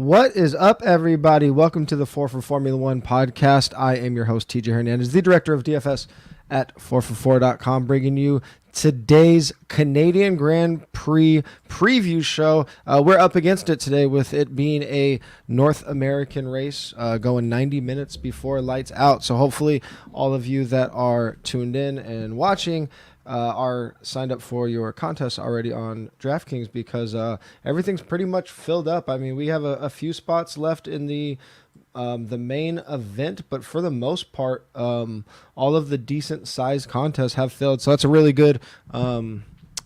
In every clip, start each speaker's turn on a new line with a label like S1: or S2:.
S1: What is up, everybody? Welcome to the 4for4mula podcast. I am your host, TJ Hernandez, the director of DFS at 4for4.com, bringing you today's Canadian Grand Prix preview show. We're up against it today with it being a North American race going 90 minutes before lights out. So hopefully all of you that are tuned in and watching are signed up for your contest already on DraftKings, because everything's pretty much filled up. I mean, we have a few spots left in the main event, but for the most part, all of the decent sized contests have filled. So that's a really good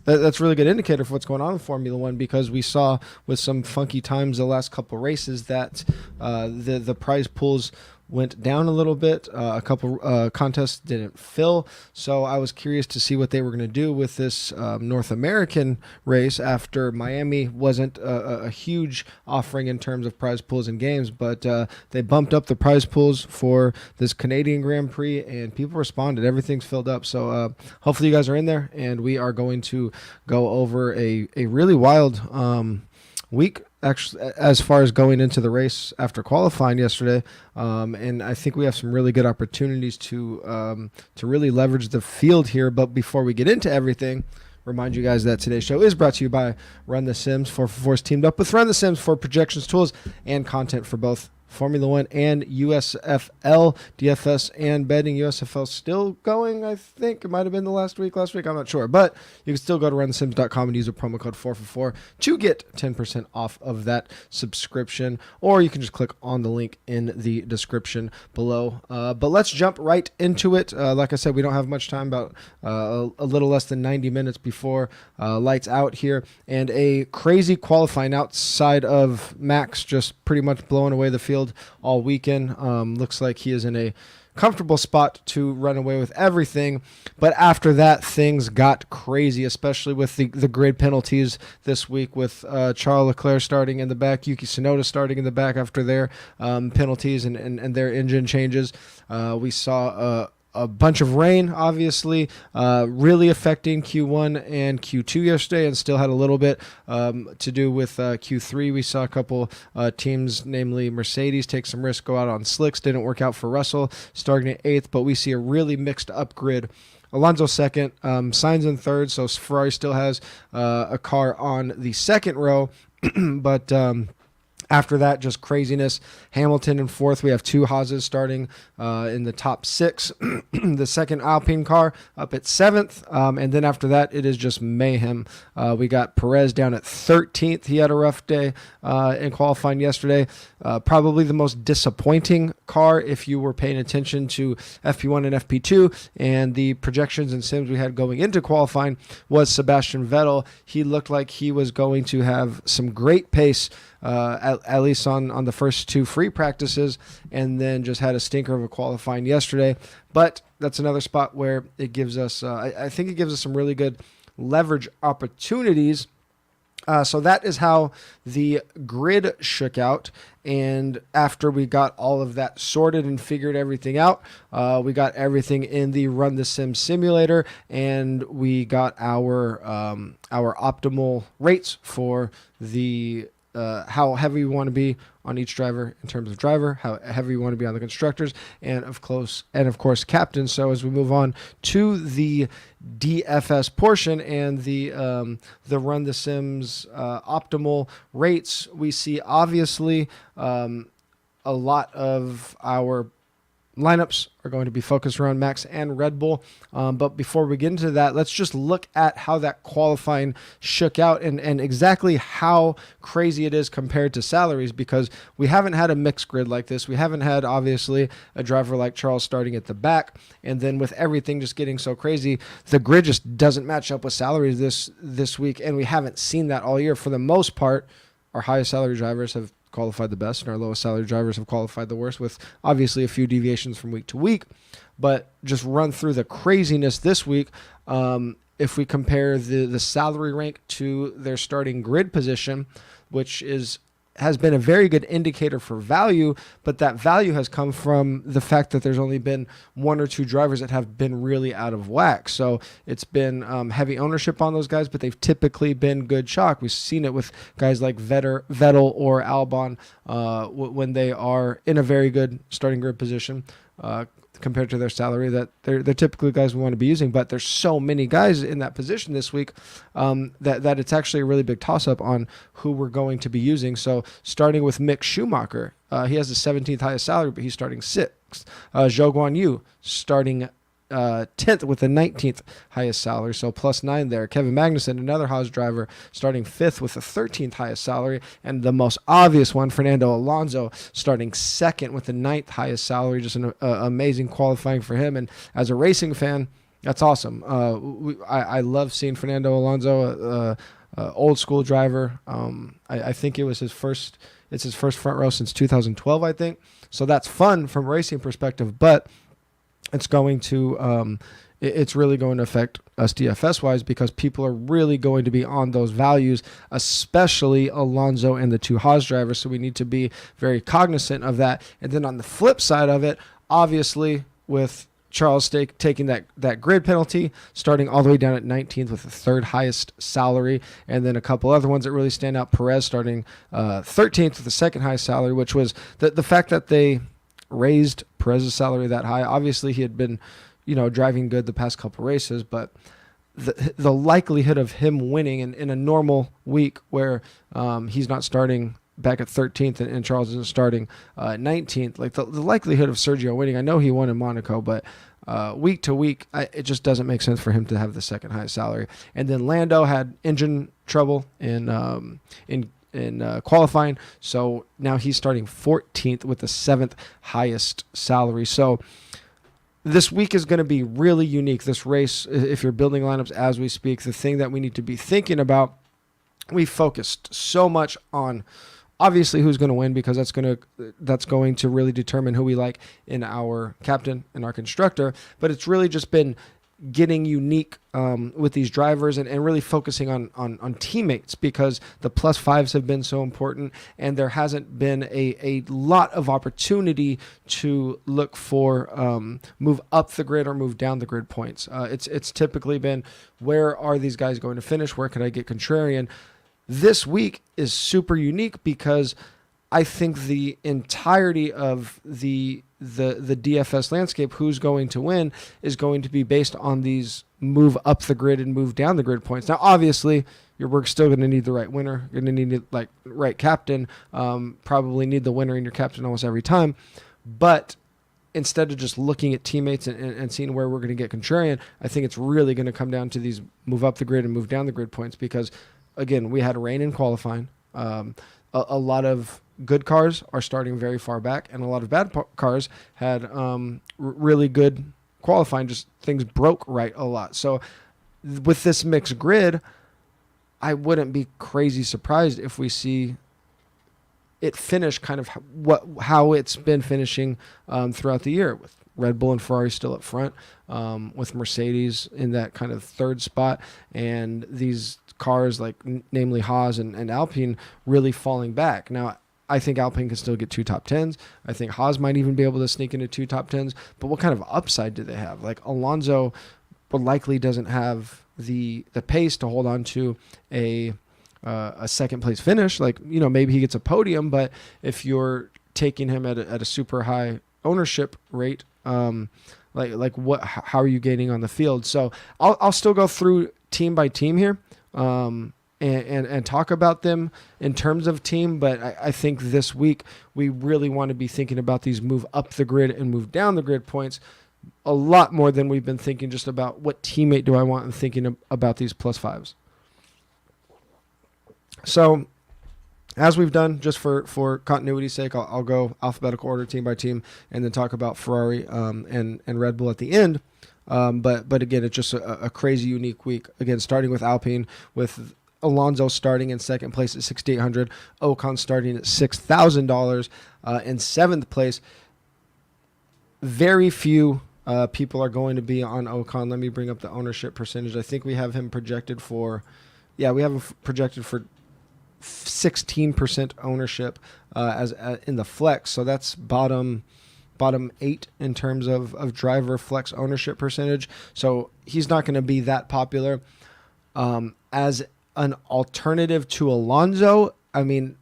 S1: that's a really good indicator for what's going on in Formula One, because we saw with some funky times the last couple races that the prize pools went down a little bit. A couple contests didn't fill, so I was curious to see what they were going to do with this North American race after Miami wasn't a huge offering in terms of prize pools and games, but they bumped up the prize pools for this Canadian Grand Prix, and people responded. Everything's filled up, so hopefully you guys are in there, and we are going to go over a really wild week, actually, as far as going into the race after qualifying yesterday, and I think we have some really good opportunities to really leverage the field here. But before we get into everything, remind you guys that today's show is brought to you by Run the Sims. 4for4's teamed up with Run the Sims for projections, tools, and content for both Formula One and USFL, DFS and betting. USFL still going, I think. It might have been the last week, I'm not sure. But you can still go to runthesims.com and use a promo code 4for4 to get 10% off of that subscription. Or you can just click on the link in the description below. But let's jump right into it. Like I said, we don't have much time, about a little less than 90 minutes before lights out here. And a crazy qualifying outside of Max just pretty much blowing away the field all weekend. Looks like he is in a comfortable spot to run away with everything, but after that things got crazy, especially with the grid penalties this week, with Charles Leclerc starting in the back, Yuki Tsunoda starting in the back after their penalties and their engine changes. We saw a bunch of rain, obviously, really affecting Q1 and Q2 yesterday, and still had a little bit to do with Q3. We saw a couple teams, namely Mercedes, take some risk, go out on slicks. Didn't work out for Russell, starting at 8th, but we see a really mixed up grid. Alonso second, Sainz in third, so Ferrari still has a car on the second row, but after that, just craziness. Hamilton in fourth. We have two Haas's starting in the top 6. The second Alpine car up at 7th. And then after that, it is just mayhem. We got Perez down at 13th. He had a rough day in qualifying yesterday. Probably the most disappointing car, if you were paying attention to FP1 and FP2 and the projections and sims we had going into qualifying, was Sebastian Vettel. He looked like he was going to have some great pace, at least on the first 2 free practices, and then just had a stinker of a qualifying yesterday. But that's another spot where it gives us, I think it gives us some really good leverage opportunities. So that is how the grid shook out. And after we got all of that sorted and figured everything out, we got everything in the Run the Sim simulator, and we got our optimal rates for the how heavy we want to be on each driver in terms of driver, how heavy we want to be on the constructors, and of course captain. So as we move on to the DFS portion and the Run the Sims optimal rates, we see obviously a lot of our lineups are going to be focused around Max and Red Bull. But before we get into that, let's just look at how that qualifying shook out and exactly how crazy it is compared to salaries, because we haven't had a mixed grid like this. We haven't had, obviously, a driver like Charles starting at the back. And then with everything just getting so crazy, the grid just doesn't match up with salaries this week. And we haven't seen that all year. For the most part, our highest salary drivers have qualified the best, and our lowest salary drivers have qualified the worst, with obviously a few deviations from week to week. But just run through the craziness this week. If we compare the salary rank to their starting grid position, which is has been a very good indicator for value, but that value has come from the fact that there's only been one or two drivers that have been really out of whack. So it's been heavy ownership on those guys, but they've typically been good chalk. We've seen it with guys like Vettel or Albon when they are in a very good starting grid position. Compared to their salary, that they're typically guys we want to be using, but there's so many guys in that position this week that it's actually a really big toss-up on who we're going to be using. So starting with Mick Schumacher, he has the 17th highest salary, but he's starting 6th. Zhou Guanyu starting 10th with the 19th highest salary, so +9 there. Kevin Magnussen, another Haas driver, starting 5th with the 13th highest salary. And the most obvious one, Fernando Alonso, starting 2nd with the 9th highest salary. Just an amazing qualifying for him. And as a racing fan, that's awesome. I love seeing Fernando Alonso, old school driver. I think it was his first front row since 2012, I think. So that's fun from a racing perspective, but it's going to it's really going to affect us DFS wise, because people are really going to be on those values, especially Alonso and the two Haas drivers. So we need to be very cognizant of that. And then on the flip side of it, obviously with Charles taking that grid penalty, starting all the way down at 19th with the 3rd highest salary, and then a couple other ones that really stand out. Perez starting 13th with the 2nd highest salary, which was the fact that they raised Perez's salary that high. Obviously, he had been, driving good the past couple races, but the likelihood of him winning in a normal week where he's not starting back at 13th and Charles isn't starting 19th, like the likelihood of Sergio winning. I know he won in Monaco, but week to week, it just doesn't make sense for him to have the 2nd highest salary. And then Lando had engine trouble in qualifying, so now he's starting 14th with the 7th highest salary. So this week is going to be really unique. This race, if you're building lineups as we speak, the thing that we need to be thinking about, we focused so much on obviously who's going to win, because that's going to really determine who we like in our captain and our constructor. But it's really just been getting unique with these drivers and really focusing on teammates, because the +5s have been so important, and there hasn't been a lot of opportunity to look for move up the grid or move down the grid points. It's typically been, where are these guys going to finish? Where can I get contrarian? This week is super unique because I think the entirety of the DFS landscape, who's going to win, is going to be based on these move up the grid and move down the grid points. Now, obviously, we're still going to need the right winner. You're going to need right captain. Probably need the winner in your captain almost every time. But instead of just looking at teammates and seeing where we're going to get contrarian, I think it's really going to come down to these move up the grid and move down the grid points, because, again, we had rain in qualifying. A lot of good cars are starting very far back, and a lot of bad cars had really good qualifying. Just things broke right a lot. So with this mixed grid, I wouldn't be crazy surprised if we see it finish kind of how it's been finishing throughout the year, with Red Bull and Ferrari still up front, with Mercedes in that kind of 3rd spot, and these cars like namely Haas and Alpine really falling back. Now, I think Alpine can still get 2 top 10s. I think Haas might even be able to sneak into 2 top 10s. But what kind of upside do they have? Like, Alonso likely doesn't have the pace to hold on to a 2nd place finish. Like, maybe he gets a podium, but if you're taking him at a super high ownership rate, how are you gaining on the field? So I'll still go through team by team here. And talk about them in terms of team, but I think this week we really want to be thinking about these move up the grid and move down the grid points a lot more than we've been thinking just about what teammate do I want and thinking about these +5s. So as we've done, just for continuity's sake, I'll go alphabetical order team by team and then talk about Ferrari and Red Bull at the end. But again, it's just a crazy unique week. Again, starting with Alpine, with Alonso starting in 2nd place at $6,800, Ocon starting at $6,000 in 7th place. Very few people are going to be on Ocon. Let me bring up the ownership percentage. I think we have him projected for, we have him projected for 16% ownership as in the flex. So that's bottom 8 in terms of driver flex ownership percentage. So he's not going to be that popular. As an alternative to Alonso, I mean,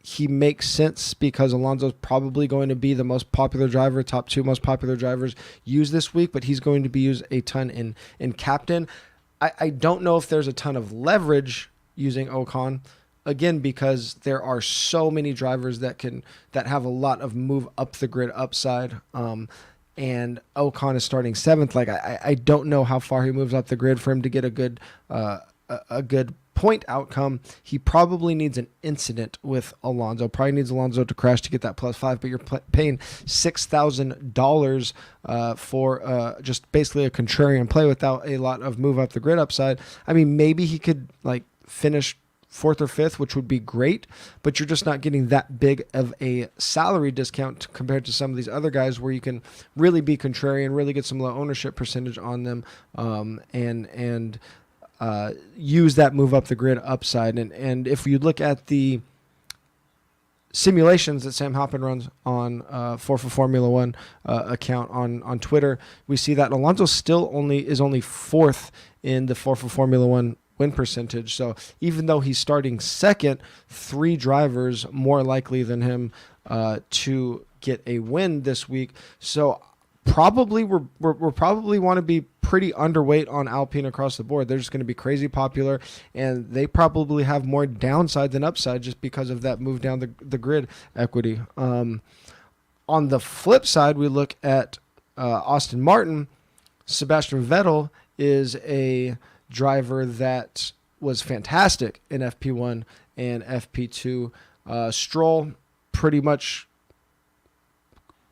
S1: he makes sense because Alonso's probably going to be the most popular driver, top 2 most popular drivers used this week, but he's going to be used a ton in captain. I don't know if there's a ton of leverage using Ocon, again, because there are so many drivers that have a lot of move up the grid upside. And Ocon is starting 7th. Like I don't know how far he moves up the grid for him to get a good point outcome. He probably needs an incident with Alonso. Probably needs Alonso to crash to get that +5, but you're paying $6,000 for just basically a contrarian play without a lot of move up the grid upside. I mean, maybe he could like finish 4th or 5th, which would be great, but you're just not getting that big of a salary discount compared to some of these other guys where you can really be contrarian, really get some low ownership percentage on them, and use that move up the grid upside. And if you look at the simulations that Sam Hoppen runs on 4for4mula1 account on Twitter, we see that Alonso still is only 4th in the 4for4mula1 win percentage. So even though he's starting 2nd, 3 drivers more likely than him to get a win this week. So probably we're probably want to be pretty underweight on Alpine across the board. They're just going to be crazy popular, and they probably have more downside than upside just because of that move down the grid equity. On the flip side, we look at Aston Martin. Sebastian Vettel is a driver that was fantastic in FP1 and FP2. Stroll pretty much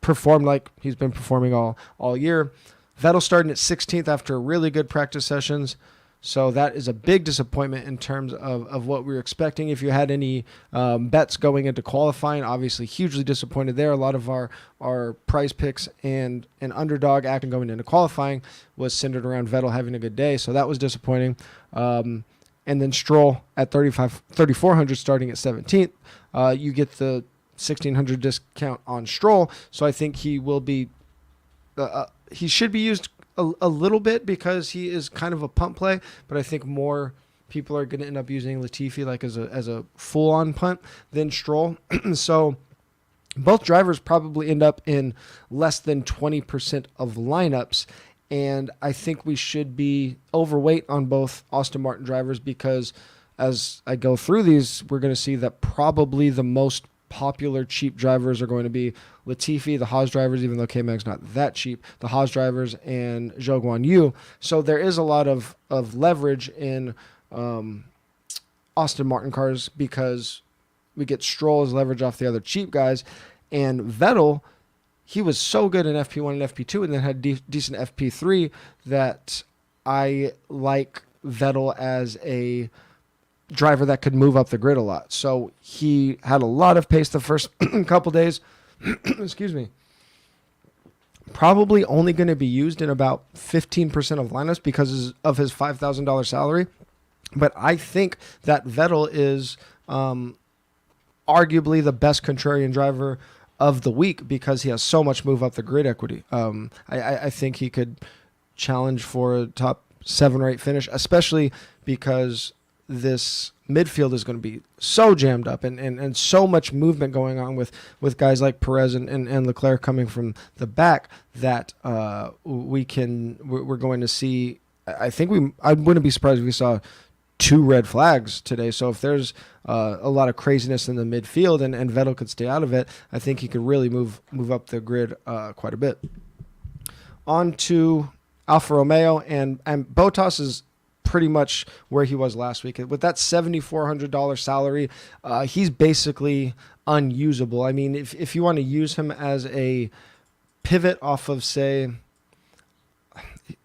S1: performed like he's been performing all year. Vettel starting at 16th after really good practice sessions. So that is a big disappointment in terms of what we were expecting. If you had any bets going into qualifying, obviously hugely disappointed there. A lot of our prize picks and underdog action going into qualifying was centered around Vettel having a good day. So that was disappointing. And then Stroll at 3,400 starting at 17th. You get the 1,600 discount on Stroll. So I think he will be, he should be used a little bit because he is kind of a punt play, but I think more people are going to end up using Latifi like as a full-on punt than Stroll. So both drivers probably end up in less than 20% of lineups, and I think we should be overweight on both Aston Martin drivers because as I go through these, we're going to see that probably the most popular cheap drivers are going to be Latifi, the Haas drivers, even though K-Mag's not that cheap, the Haas drivers, and Zhou Guan Yu. So there is a lot of leverage in Aston Martin cars because we get Stroll as leverage off the other cheap guys. And Vettel, he was so good in FP1 and FP2 and then had decent FP3 that I like Vettel as a driver that could move up the grid a lot. So he had a lot of pace the first couple days. Excuse me. Probably only going to be used in about 15% of lineups because of his $5,000 salary. But I think that Vettel is arguably the best contrarian driver of the week because he has so much move up the grid equity. I think he could challenge for a top 7 or 8 finish, especially because this midfield is going to be so jammed up and so much movement going on with guys like Perez and Leclerc coming from the back that we're going to see. I wouldn't be surprised if we saw 2 red flags today. So if there's a lot of craziness in the midfield and Vettel could stay out of it, I think he could really move up the grid quite a bit. On to Alfa Romeo, and Bottas is pretty much where he was last week. With that $7,400 salary, he's basically unusable. I mean, if you want to use him as a pivot off of, say,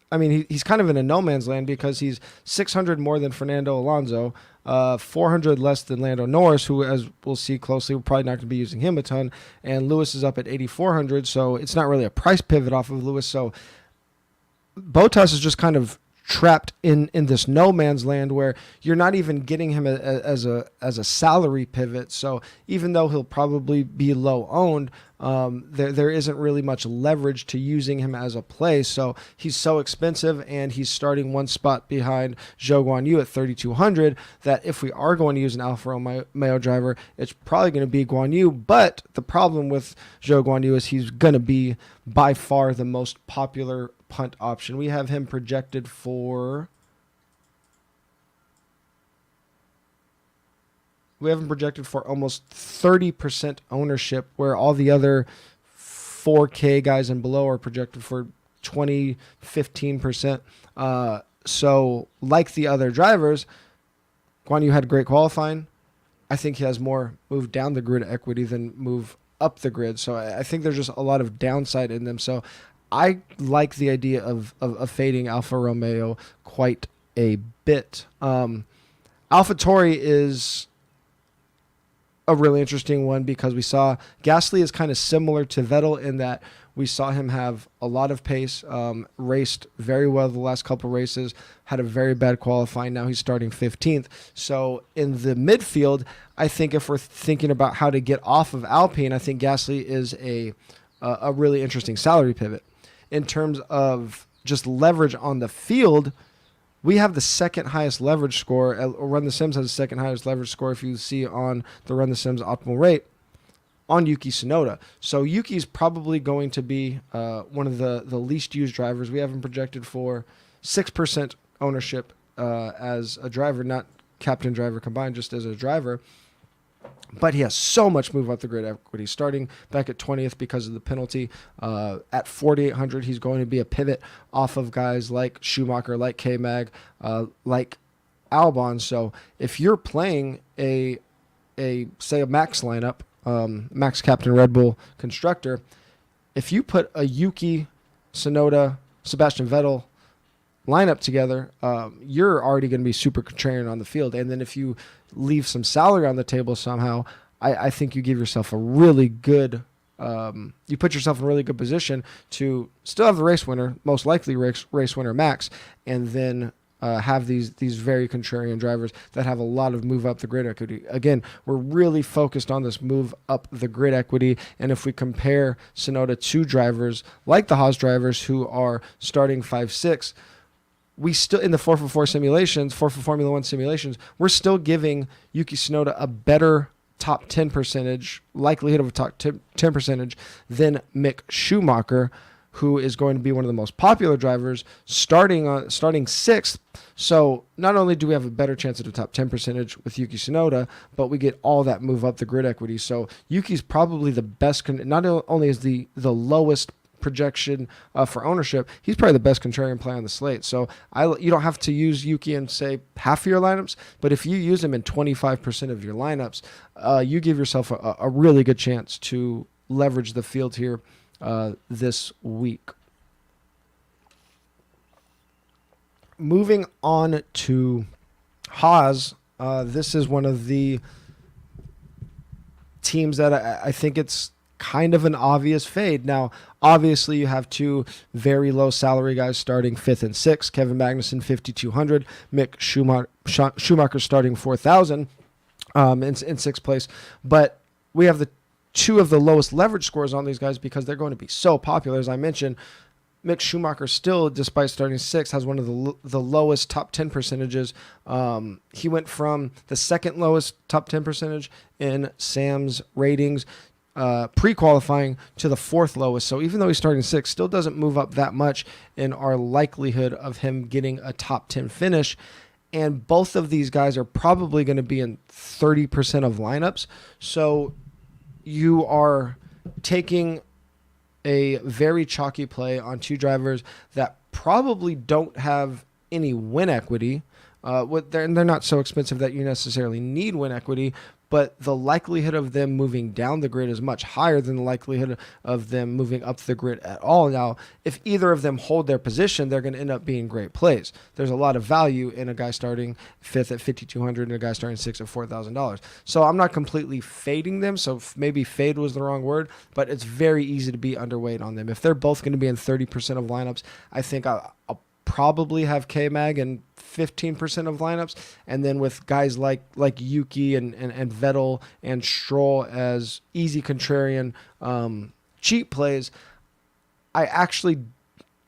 S1: I mean, he's kind of in a no man's land because he's 600 more than Fernando Alonso, 400 less than Lando Norris, who, as we'll see closely, we're probably not going to be using him a ton, and Lewis is up at 8,400, so it's not really a price pivot off of Lewis. So Bottas is just kind of trapped in this no man's land where you're not even getting him as a salary pivot. So even though he'll probably be low owned, there isn't really much leverage to using him as a play. So he's so expensive, and he's starting one spot behind Zhou Guanyu at 3,200, that if we are going to use an Alfa Romeo driver, it's probably going to be Guanyu. But the problem with Zhou Guanyu is he's going to be by far the most popular punt option. We have him projected for almost 30% ownership, where all the other 4K guys and below are projected for 15%. So like the other drivers, Guan Yu had great qualifying. I think he has more move down the grid equity than move up the grid. So I think there's just a lot of downside in them. So I like the idea of fading Alfa Romeo quite a bit. AlphaTauri is a really interesting one because we saw Gasly is kind of similar to Vettel in that we saw him have a lot of pace, raced very well the last couple races, had a very bad qualifying. Now he's starting 15th. So in the midfield, I think if we're thinking about how to get off of Alpine, I think Gasly is a really interesting salary pivot. In terms of just leverage on the field, we have the second highest leverage score. Run the Sims has the second highest leverage score if you see on the Run the Sims optimal rate on Yuki Tsunoda. So Yuki's probably going to be one of the least used drivers. We have him projected for 6% ownership as a driver, not captain driver combined, just as a driver. But he has so much move up the grid equity, starting back at 20th because of the penalty. At 4,800, he's going to be a pivot off of guys like Schumacher, like K-Mag, like Albon. So if you're playing say a Max lineup, Max Captain Red Bull constructor, if you put a Yuki, Tsunoda, Sebastian Vettel lineup together, you're already going to be super contrarian on the field. And then if you leave some salary on the table somehow, I think you give yourself a really good, you put yourself in a really good position to still have the race winner, most likely race winner Max, and then have these very contrarian drivers that have a lot of move up the grid equity. Again, we're really focused on this move up the grid equity, and if we compare Tsunoda to drivers like the Haas drivers who are starting 5-6, we still, in the 4for4 simulations, 4for4mula 1 simulations, we're still giving Yuki Tsunoda a better top 10 percentage, likelihood of a top 10 percentage than Mick Schumacher, who is going to be one of the most popular drivers, starting 6th. So not only do we have a better chance at a top 10 percentage with Yuki Tsunoda, but we get all that move up the grid equity. So Yuki's probably the best, not only is the lowest projection for ownership, he's probably the best contrarian play on the slate. So you don't have to use Yuki in, say, half of your lineups, but if you use him in 25% of your lineups, you give yourself a really good chance to leverage the field here this week. Moving on to Haas, this is one of the teams that I think it's kind of an obvious fade. Now, obviously, you have two very low salary guys starting 5th and 6th. Kevin Magnussen, 5,200. Mick Schumacher starting 4,000 in 6th place. But we have the two of the lowest leverage scores on these guys because they're going to be so popular. As I mentioned, Mick Schumacher still, despite starting 6th, has one of the lowest top 10 percentages. He went from the second lowest top 10 percentage in Sam's ratings pre-qualifying to the 4th lowest. So even though he's starting 6th, still doesn't move up that much in our likelihood of him getting a top 10 finish. And both of these guys are probably going to be in 30% of lineups. So you are taking a very chalky play on two drivers that probably don't have any win equity. They're not so expensive that you necessarily need win equity, but the likelihood of them moving down the grid is much higher than the likelihood of them moving up the grid at all. Now, if either of them hold their position, they're going to end up being great plays. There's a lot of value in a guy starting 5th at 5,200 and a guy starting 6th at $4,000. So I'm not completely fading them, so maybe fade was the wrong word, but it's very easy to be underweight on them. If they're both going to be in 30% of lineups, I think I'll probably have K-Mag in 15% of lineups. And then with guys like Yuki and Vettel and Stroll as easy contrarian cheap plays, I actually,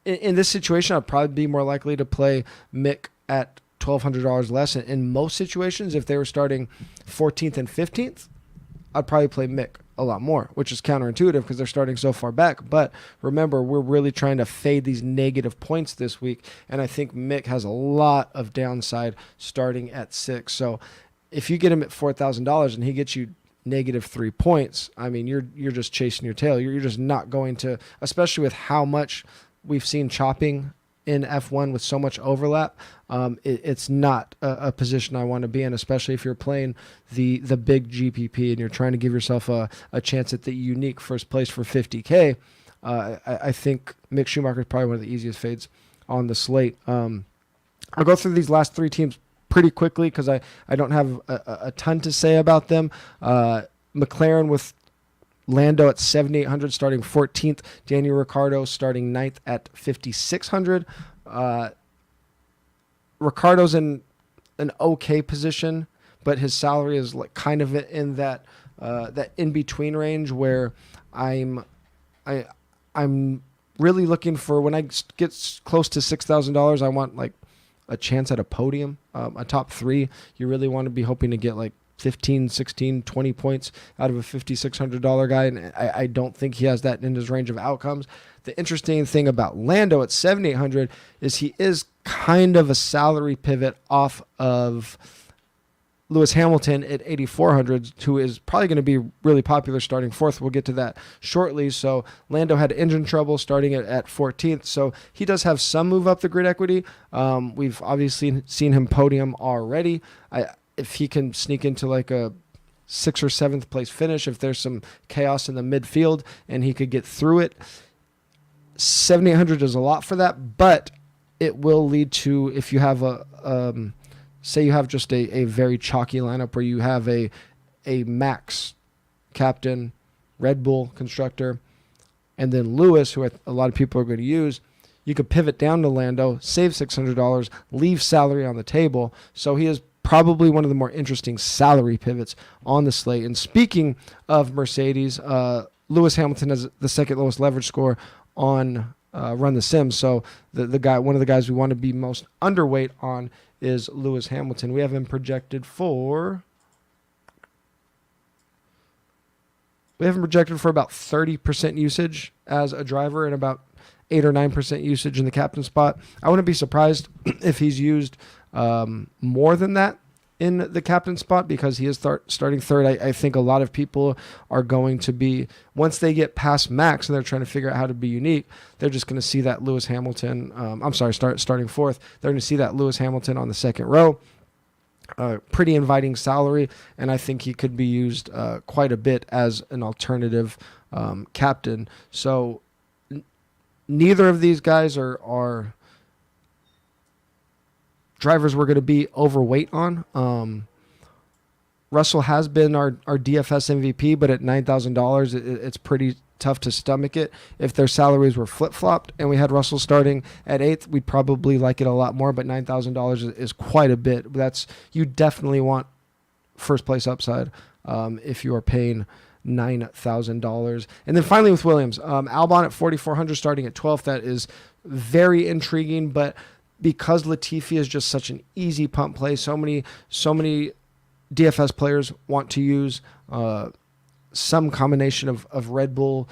S1: in this situation, I'd probably be more likely to play Mick at $1,200 less. In most situations, if they were starting 14th and 15th, I'd probably play Mick a lot more, which is counterintuitive because they're starting so far back. But remember, we're really trying to fade these negative points this week, and I think Mick has a lot of downside starting at 6. So if you get him at $4,000 and he gets you -3 points, I mean, you're just chasing your tail. You're just not going to, especially with how much we've seen chopping in F1 with so much overlap. It's not a position I want to be in, especially if you're playing the big GPP and you're trying to give yourself a chance at the unique first place for 50K. I think Mick Schumacher is probably one of the easiest fades on the slate. I'll go through these last 3 teams pretty quickly because I don't have a ton to say about them. McLaren with Lando at 7,800 starting 14th. Daniel Ricciardo starting 9th at 5,600. Ricciardo's in an okay position, but his salary is like kind of in that in between range where I'm really looking for, when I get close to $6,000, I want like a chance at a podium, a top 3. You really want to be hoping to get like 15, 16, 20 points out of a $5,600 guy, and I don't think he has that in his range of outcomes. The interesting thing about Lando at 7,800 is he is kind of a salary pivot off of Lewis Hamilton at 8,400, who is probably going to be really popular starting 4th. We'll get to that shortly. So Lando had engine trouble starting at 14th, so he does have some move up the grid equity. We've obviously seen him podium already. If he can sneak into like a 6th or 7th place finish, if there's some chaos in the midfield and he could get through it, 7,800 is a lot for that, but it will lead to, if you have say you have just a very chalky lineup where you have a Max captain, Red Bull constructor, and then Lewis, who a lot of people are going to use, you could pivot down to Lando, save $600, leave salary on the table. So he is probably one of the more interesting salary pivots on the slate. And speaking of Mercedes, Lewis Hamilton has the second lowest leverage score on Run the Sim. So one of the guys we want to be most underweight on is Lewis Hamilton. We have him projected for about 30% usage as a driver and about 8 or 9% usage in the captain spot. I wouldn't be surprised if he's used more than that in the captain spot because he is starting 3rd. I think a lot of people are going to be, once they get past Max and they're trying to figure out how to be unique, they're just going to see that Lewis Hamilton, starting 4th. They're going to see that Lewis Hamilton on the 2nd row. Pretty inviting salary, and I think he could be used quite a bit as an alternative captain. So neither of these guys are drivers we're going to be overweight on. Russell has been our DFS MVP, but at $9,000, it's pretty tough to stomach it. If their salaries were flip-flopped and we had Russell starting at 8th, we'd probably like it a lot more, but $9,000 is quite a bit. You definitely want first place upside if you are paying $9,000. And then finally with Williams, Albon at 4,400 starting at 12th. That is very intriguing, but because Latifi is just such an easy pump play, so many DFS players want to use some combination of Red Bull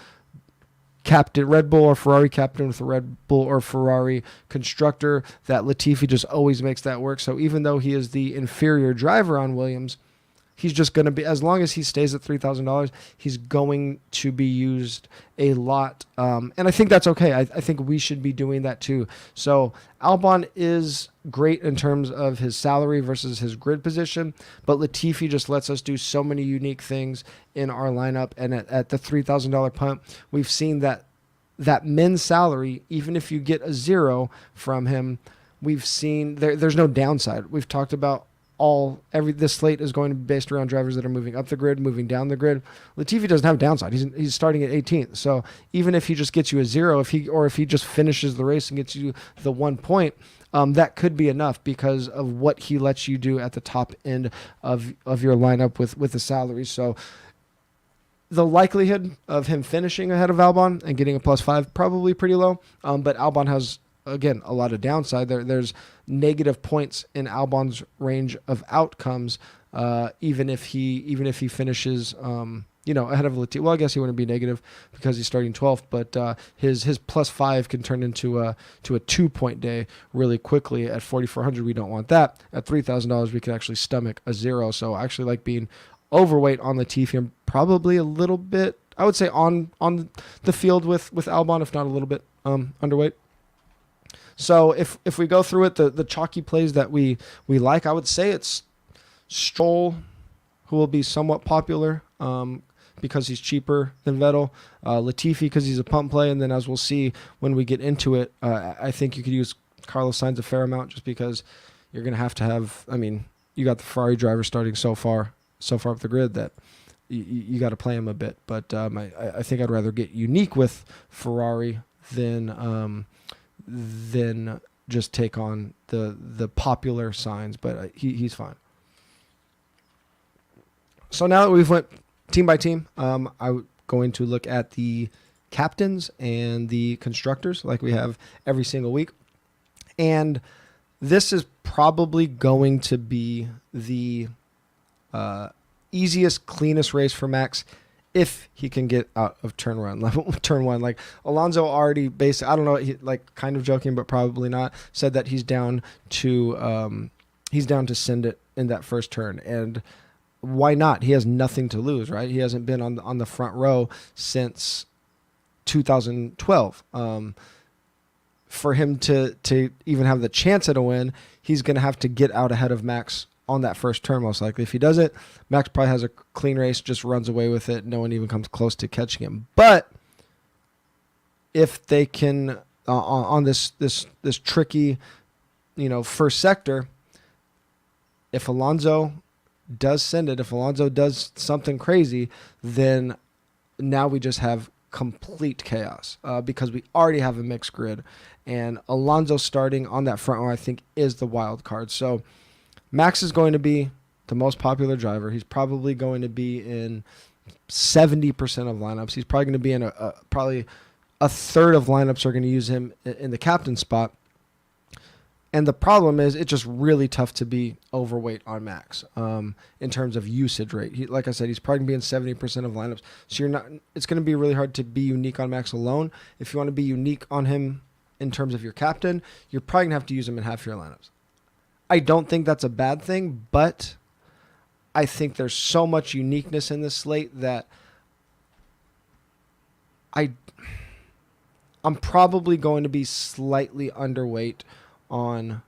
S1: or Ferrari captain with a Red Bull or Ferrari constructor, that Latifi just always makes that work. So even though he is the inferior driver on Williams, he's just going to be, as long as he stays at $3,000, he's going to be used a lot. And I think that's okay. I think we should be doing that too. So Albon is great in terms of his salary versus his grid position, but Latifi just lets us do so many unique things in our lineup. And at the $3,000 pump, we've seen that men's salary, even if you get a 0 from him, we've seen there's no downside. We've talked about this slate is going to be based around drivers that are moving up the grid, moving down the grid. Latifi doesn't have downside. He's starting at 18th. So even if he just gets you a 0, if he just finishes the race and gets you the 1 point, that could be enough because of what he lets you do at the top end of your lineup with the salary. So the likelihood of him finishing ahead of Albon and getting a +5 probably pretty low. But Albon has, again, a lot of downside. There's negative points in Albon's range of outcomes, even if he finishes, ahead of Latifi. Well, I guess he wouldn't be negative because he's starting 12th, but his +5 can turn into a 2-point day really quickly. At 4,400, we don't want that. At $3,000, we could actually stomach a 0. So I actually like being overweight on Latifi and probably a little bit, I would say, on the field with Albon, if not a little bit underweight. So if we go through it, the chalky plays that we like, I would say it's Stroll, who will be somewhat popular because he's cheaper than Vettel. Latifi because he's a pump play, and then as we'll see when we get into it, I think you could use Carlos Sainz a fair amount just because you're going to have. I mean, you got the Ferrari driver starting so far up the grid that you got to play him a bit. But I think I'd rather get unique with Ferrari than just take on the popular signs, but he's fine. So now that we've went team by team, I'm going to look at the captains and the constructors like we have every single week. And this is probably going to be the easiest, cleanest race for Max if he can get out of turn one. Like Alonso already I don't know, kind of joking, but probably not, said that he's down to send it in that first turn. And why not? He has nothing to lose, right? He hasn't been on the front row since 2012. For him to even have the chance at a win, he's going to have to get out ahead of Max on that first turn, most likely. If he does it, Max probably has a clean race, just runs away with it. No one even comes close to catching him. But if they can, on this tricky, first sector, if Alonso does send it, if Alonso does something crazy, then now we just have complete chaos because we already have a mixed grid, and Alonso starting on that front row, I think, is the wild card. So Max is going to be the most popular driver. He's probably going to be in 70% of lineups. He's probably going to be in probably a third of lineups are going to use him in the captain spot. And the problem is it's just really tough to be overweight on Max in terms of usage rate. Like I said, he's probably going to be in 70% of lineups. So it's going to be really hard to be unique on Max alone. If you want to be unique on him in terms of your captain, you're probably going to have to use him in half your lineups. I don't think that's a bad thing, but I think there's so much uniqueness in this slate that I'm probably going to be slightly underweight on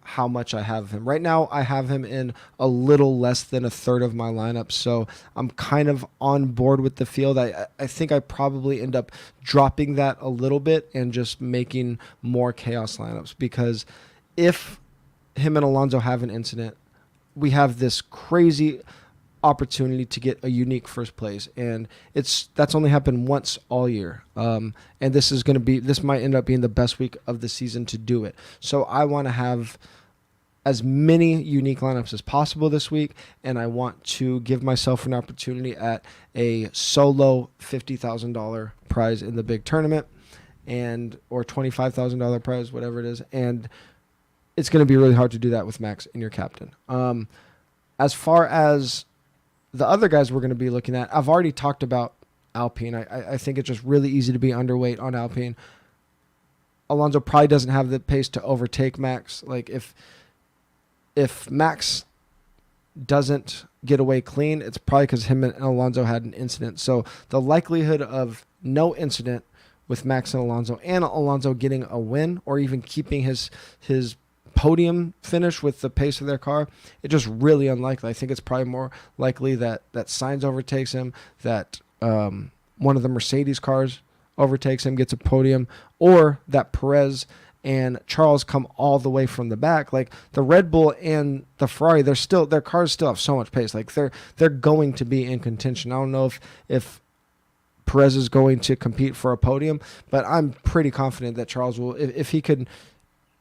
S1: how much I have him. Right now, I have him in a little less than a third of my lineup, so I'm kind of on board with the field. I think I probably end up dropping that a little bit and just making more chaos lineups, because if him and Alonso have an incident, we have this crazy opportunity to get a unique first place, and that's only happened once all year, and this might end up being the best week of the season to do it. So I want to have as many unique lineups as possible this week, and I want to give myself an opportunity at a solo $50,000 prize in the big tournament, or $25,000 prize, whatever it is, and it's going to be really hard to do that with Max in your captain. As far as the other guys we're going to be looking at, I've already talked about Alpine. I think it's just really easy to be underweight on Alpine. Alonso probably doesn't have the pace to overtake Max. Like if Max doesn't get away clean, it's probably because him and Alonso had an incident. So the likelihood of no incident with Max and Alonso getting a win or even keeping his podium finish with the pace of their car, it's just really unlikely. I think it's probably more likely that Sainz overtakes him, that one of the Mercedes cars overtakes him, gets a podium, or that Perez and Charles come all the way from the back. Like the Red Bull and the Ferrari, their cars still have so much pace. Like they're going to be in contention. I don't know if Perez is going to compete for a podium, but I'm pretty confident that Charles will, if he could,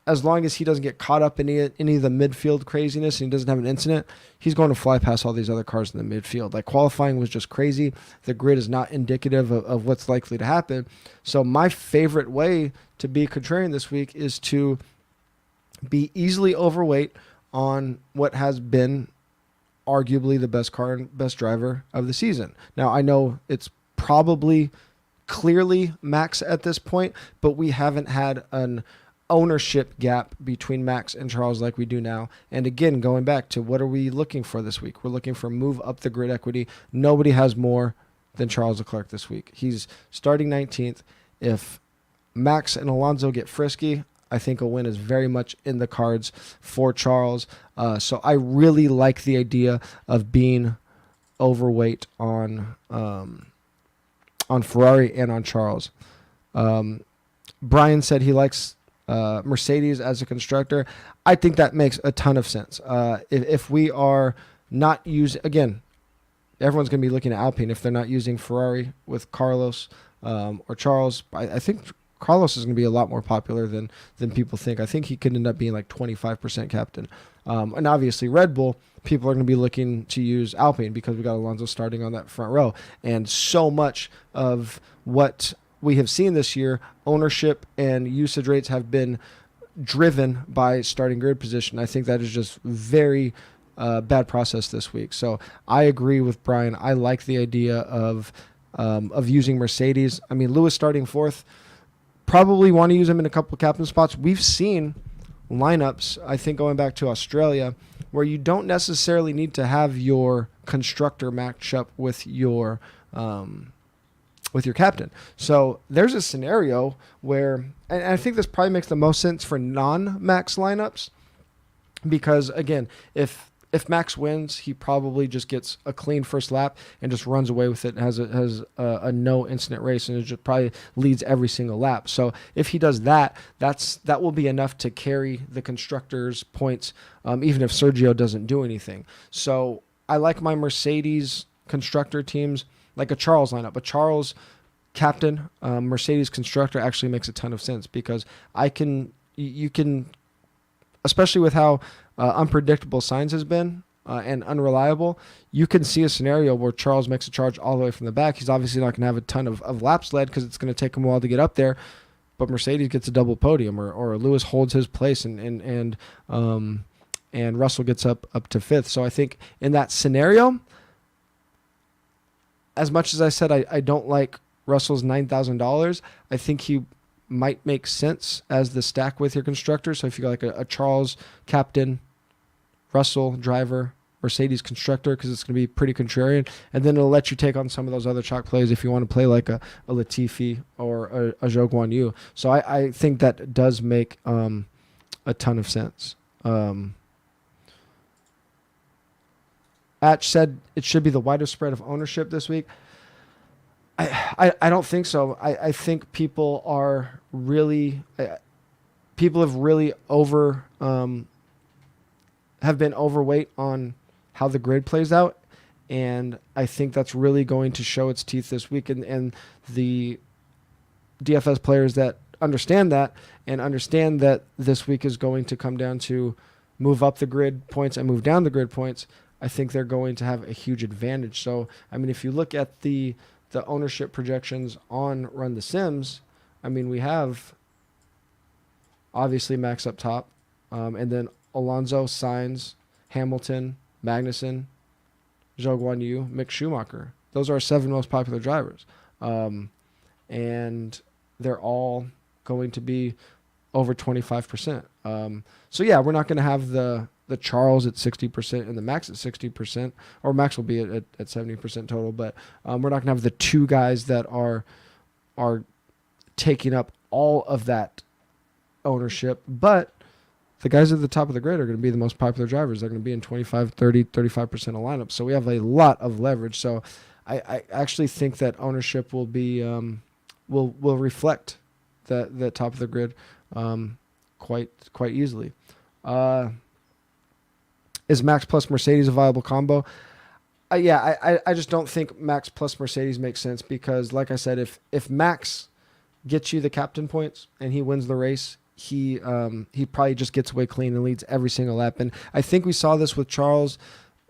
S1: as long as he doesn't get caught up in any of the midfield craziness and he doesn't have an incident, he's going to fly past all these other cars in the midfield. Like qualifying was just crazy. The grid is not indicative of what's likely to happen. So my favorite way to be contrarian this week is to be easily overweight on what has been arguably the best car and best driver of the season. Now I know it's probably clearly Max at this point, but we haven't had an ownership gap between Max and Charles like we do now. And again, going back to what are we looking for this week? We're looking for move up the grid equity. Nobody has more than Charles Leclerc this week. He's starting 19th. If Max and Alonso get frisky, I think a win is very much in the cards for Charles. So I really like the idea of being overweight on Ferrari and on Charles. Brian said he likes Mercedes as a constructor. I think that makes a ton of sense. If we are not using, again, everyone's going to be looking at Alpine if they're not using Ferrari with Carlos or Charles. I think Carlos is going to be a lot more popular than people think. I think he could end up being like 25% captain. And obviously Red Bull, people are going to be looking to use Alpine because we got Alonso starting on that front row. And so much of what we have seen this year, ownership and usage rates have been driven by starting grid position. I think that is just very bad process this week. So I agree with Brian. I like the idea of using Mercedes. I mean, Lewis starting fourth, probably want to use him in a couple of captain spots. We've seen lineups, I think going back to Australia, where you don't necessarily need to have your constructor match up with your captain. So there's a scenario where, and I think this probably makes the most sense for non-Max lineups, because again, if Max wins, he probably just gets a clean first lap and just runs away with it, has a no incident race, and it just probably leads every single lap. So if he does that, that will be enough to carry the constructors' points, even if Sergio doesn't do anything. So I like my Mercedes constructor teams like a Charles lineup. A Charles captain, Mercedes constructor actually makes a ton of sense, because you can, especially with how unpredictable Sainz has been and unreliable, you can see a scenario where Charles makes a charge all the way from the back. He's obviously not going to have a ton of laps led because it's going to take him a while to get up there, but Mercedes gets a double podium, or Lewis holds his place and Russell gets up to fifth. So I think in that scenario, as much as I said I don't like Russell's $9,000, I think he might make sense as the stack with your constructor. So if you got like a Charles captain, Russell driver, Mercedes constructor, because it's going to be pretty contrarian, and then it'll let you take on some of those other chalk plays if you want to play like a Latifi or a Zhou Guan Yu. So I think that does make a ton of sense. Atch said it should be the widest spread of ownership this week. I don't think so. I think people have really have been overweight on how the grid plays out, and I think that's really going to show its teeth this week. And the DFS players that understand that this week is going to come down to move up the grid points and move down the grid points, I think they're going to have a huge advantage. So, I mean, if you look at the ownership projections on Run the Sims, I mean, we have obviously Max up top, and then Alonso, Sainz, Hamilton, Magnussen, Zhou Guan Yu, Mick Schumacher. Those are our 7 most popular drivers. And they're all going to be over 25%. So, yeah, we're not going to have the Charles at 60% and the Max at 60%, or Max will be at 70% total, but we're not going to have the two guys that are taking up all of that ownership, but the guys at the top of the grid are going to be the most popular drivers. They're going to be in 25, 30, 35% of lineups. So we have a lot of leverage. So I actually think that ownership will be will reflect that top of the grid. quite easily. Is Max plus Mercedes a viable combo? I just don't think Max plus Mercedes makes sense because, like I said, if Max gets you the captain points and he wins the race, he probably just gets away clean and leads every single lap. And I think we saw this with Charles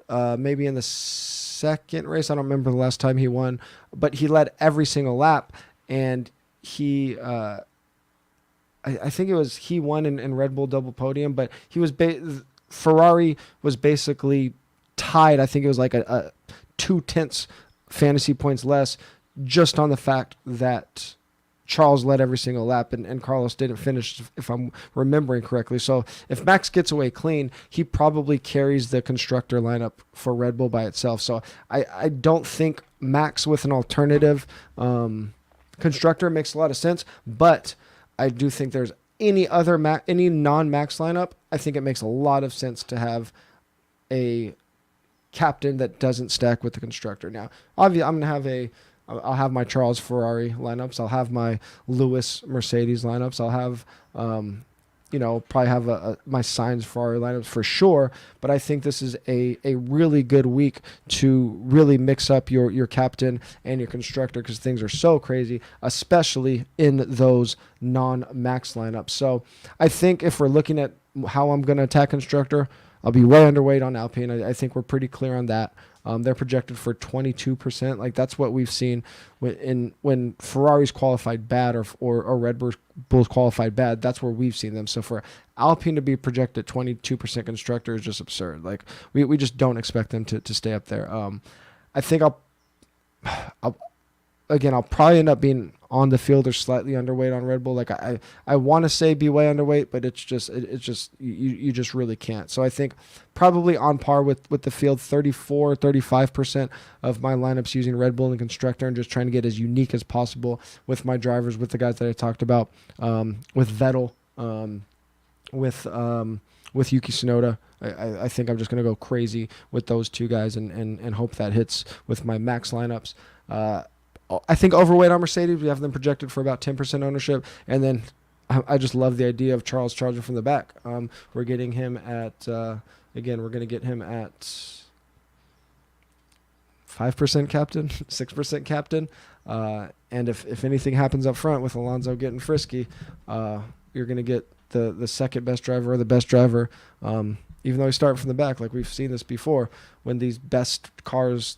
S1: maybe in the second race. I don't remember the last time he won, but he led every single lap, and he I think it was he won in Red Bull double podium, but he was Ferrari was basically tied. I think it was like a 0.2 fantasy points less, just on the fact that Charles led every single lap and Carlos didn't finish, if I'm remembering correctly. So if Max gets away clean, he probably carries the constructor lineup for Red Bull by itself. So I don't think Max with an alternative constructor makes a lot of sense, but I do think there's any non-Max lineup. I think it makes a lot of sense to have a captain that doesn't stack with the constructor. Now, obviously, I'll have my Charles Ferrari lineups. I'll have my Lewis Mercedes lineups. I'll have, probably have my Sainz Ferrari lineups for sure. But I think this is a really good week to really mix up your captain and your constructor because things are so crazy, especially in those non-Max lineups. So I think if we're looking at how I'm going to attack constructor, I'll be way underweight on Alpine. I think we're pretty clear on that. They're projected for 22%. Like that's what we've seen when Ferrari's qualified bad or Red Bull's qualified bad. That's where we've seen them. So for Alpine to be projected 22% constructor is just absurd. Like we just don't expect them to stay up there. I think I'll probably end up being on the field or slightly underweight on Red Bull. Like I want to say be way underweight, but it's just you just really can't. So I think probably on par with the field, 35% of my lineups using Red Bull and constructor and just trying to get as unique as possible with my drivers, with the guys that I talked about, with Vettel, with Yuki Tsunoda. I think I'm just going to go crazy with those two guys and hope that hits with my Max lineups. I think overweight on Mercedes. We have them projected for about 10% ownership. And then I just love the idea of Charles charging from the back. We're getting him at, we're going to get him at 5% captain, 6% captain. And if anything happens up front with Alonso getting frisky, you're going to get the second best driver or the best driver, even though he's starting from the back. Like we've seen this before when these best cars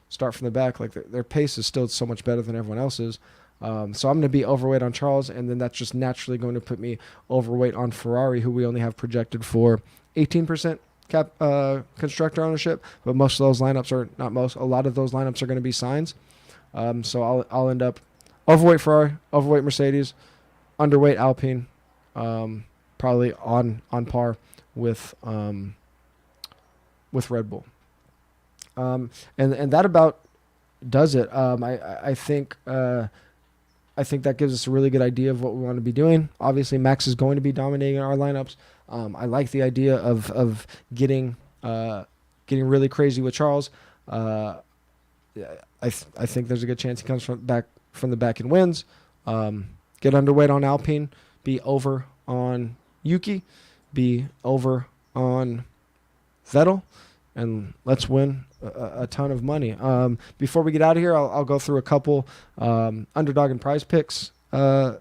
S1: start from the back, like their pace is still so much better than everyone else's. So I'm going to be overweight on Charles, and then that's just naturally going to put me overweight on Ferrari, who we only have projected for 18% constructor ownership. But most of those lineups are not most. A lot of those lineups are going to be Sainz. So I'll end up overweight Ferrari, overweight Mercedes, underweight Alpine, probably on par with Red Bull. And that about does it. I think that gives us a really good idea of what we want to be doing. Obviously, Max is going to be dominating our lineups. I like the idea of getting really crazy with Charles. I think there's a good chance he comes from the back and wins. Get underweight on Alpine. Be over on Yuki. Be over on Vettel. And let's win a ton of money. Before we get out of here, I'll go through a couple Underdog and Prize picks. I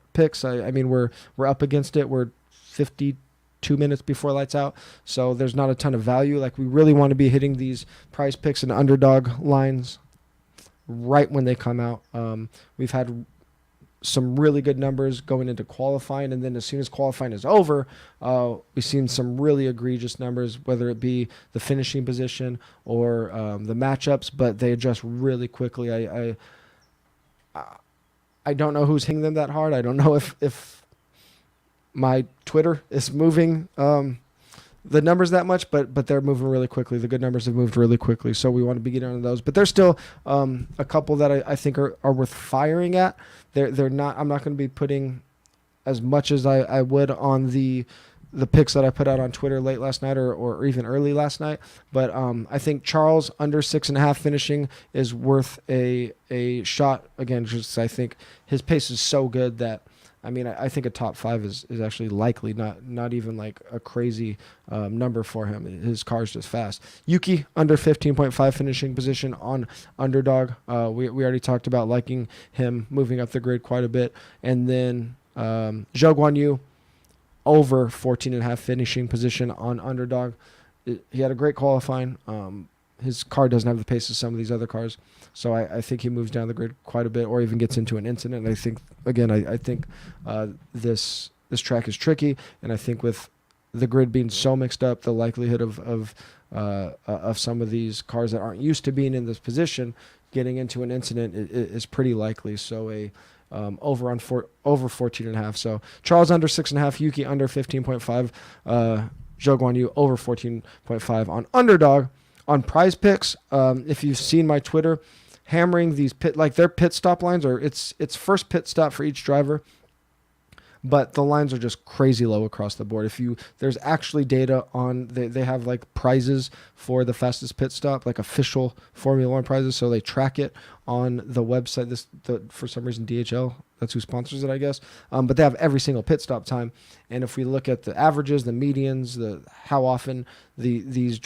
S1: mean, we're up against it. We're 52 minutes before lights out, so there's not a ton of value. Like we really want to be hitting these Prize picks and Underdog lines right when they come out. We've had some really good numbers going into qualifying, and then as soon as qualifying is over, we've seen some really egregious numbers, whether it be the finishing position or the matchups, but they adjust really quickly. I don't know who's hitting them that hard. I don't know if my Twitter is moving the numbers that much, but they're moving really quickly. The good numbers have moved really quickly, so we want to be getting on those. But there's still a couple that I think are worth firing at. They're not. I'm not going to be putting as much as I would on the picks that I put out on Twitter late last night or even early last night. But I think Charles under 6.5 finishing is worth a shot again. Just I think his pace is so good that I mean, I think a top 5 is actually likely, not even like a crazy number for him. His car's just fast. Yuki, under 15.5 finishing position on Underdog. We already talked about liking him moving up the grid quite a bit. And then Zhou Guanyu, over 14.5 finishing position on Underdog. He had a great qualifying. His car doesn't have the pace of some of these other cars, so I think he moves down the grid quite a bit, or even gets into an incident. I think this track is tricky, and I think with the grid being so mixed up, the likelihood of some of these cars that aren't used to being in this position getting into an incident is pretty likely. So over 14.5. So Charles under 6.5, Yuki under 15.5, Zhou Guanyu over 14.5 on Underdog. On Prize Picks, if you've seen my Twitter, hammering these their pit stop lines, or it's first pit stop for each driver, but the lines are just crazy low across the board. There's actually data on, they have like prizes for the fastest pit stop, like official Formula One prizes, so they track it on the website. For some reason DHL, that's who sponsors it, I guess. But they have every single pit stop time, and if we look at the averages, the medians, how often these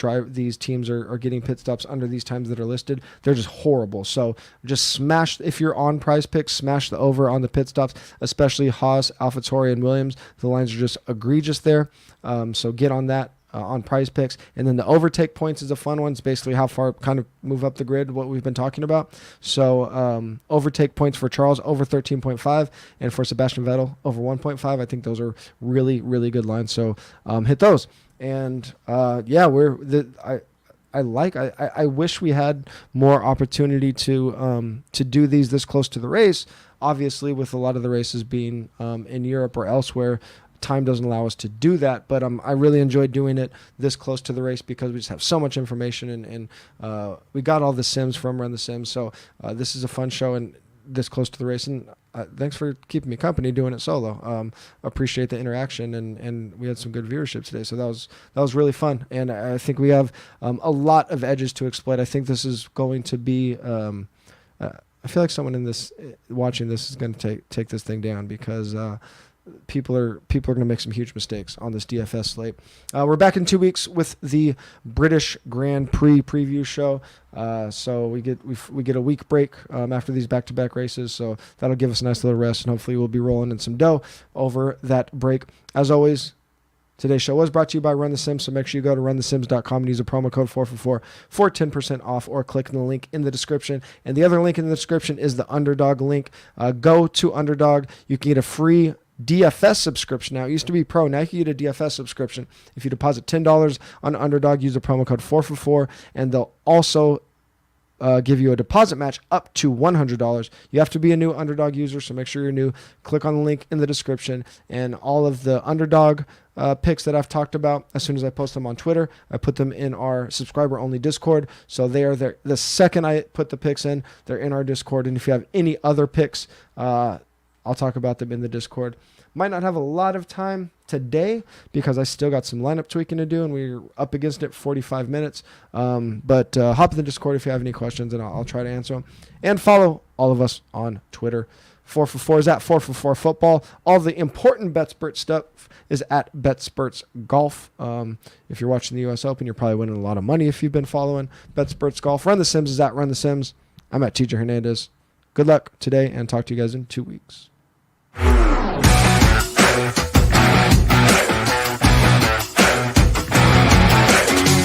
S1: teams are getting pit stops under these times that are listed, they're just horrible. So just smash, if you're on Prize Picks, smash the over on the pit stops, especially Haas, AlphaTauri, and Williams. The lines are just egregious there. So get on that. On Prize Picks. And then the overtake points is a fun one. It's basically how far kind of move up the grid, what we've been talking about. So overtake points for Charles over 13.5, and for Sebastian Vettel over 1.5. I think those are really, really good lines. So hit those. And I wish we had more opportunity to do these this close to the race. Obviously, with a lot of the races being in Europe or elsewhere, time doesn't allow us to do that, but I really enjoyed doing it this close to the race because we just have so much information, and we got all the sims from Run the Sims. So this is a fun show, and this close to the race, and thanks for keeping me company doing it solo. Appreciate the interaction, and we had some good viewership today, so that was really fun, and I think we have a lot of edges to exploit. I think this is going to be I feel like someone in this watching this is going to take this thing down, because people are going to make some huge mistakes on this DFS slate. We're back in 2 weeks with the British Grand Prix preview show. So we get a week break after these back-to-back races. So that'll give us a nice little rest, and hopefully we'll be rolling in some dough over that break. As always, today's show was brought to you by Run the Sims, so make sure you go to runthesims.com and use a promo code 4for4 for 10% off, or click the link in the description. And the other link in the description is the Underdog link. Go to Underdog. You can get a free DFS subscription now. It used to be pro. Now you can get a DFS subscription. If you deposit $10 on Underdog, use the promo code 4for4, and they'll also give you a deposit match up to $100. You have to be a new Underdog user, so make sure you're new. Click on the link in the description, and all of the Underdog picks that I've talked about, as soon as I post them on Twitter, I put them in our subscriber-only Discord. So they are there. The second I put the picks in, they're in our Discord. And if you have any other picks, I'll talk about them in the Discord. Might not have a lot of time today because I still got some lineup tweaking to do, and we're up against it 45 minutes. But hop in the Discord if you have any questions, and I'll try to answer them. And follow all of us on Twitter. 4for4 is at 4for4 football. All the important BetSpurt stuff is at BetSpurts Golf. If you're watching the U.S. Open, you're probably winning a lot of money if you've been following BetSpurts Golf. Run the Sims is at Run the Sims. I'm at TJ Hernandez. Good luck today, and talk to you guys in 2 weeks.